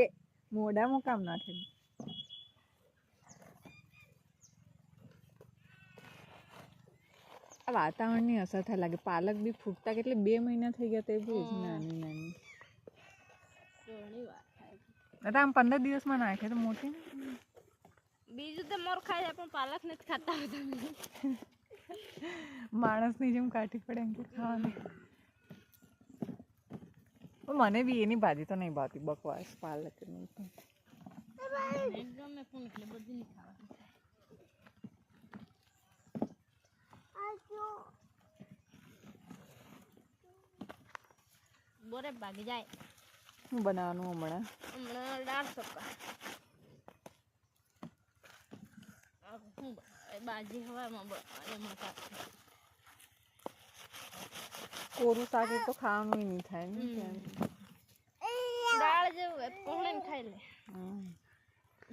એ મોઢામાં કામ નાખે. આ વાતાવરણની અસર થાય લાગે. પાલક બી ફૂટતા કેટલી 2 મહિના થઈ ગયા તે બી નાની નાની. આમ 15 દિવસમાં નાખે તો મોટી. બીજું તો મોર ખાય પણ પાલક નથી ખાતા હતા. માણસની જેમ કાઢી પડે એમ કે ખાવાની. મને બી એની ભાજી તો નહીં ભાવતી, બકવાસ પાલક નહીં. ગમે પણ એટલે બધી નહીં ખાવાની. બોરે ભાગી જાય. શું બનાવવાનું હમણાં? દાળ ચોખા. બાજી હવામાં કોરું શાક તો ખાવાનું નહીં થાય ને. દાળ જેવું કોણ ખાઈ લે.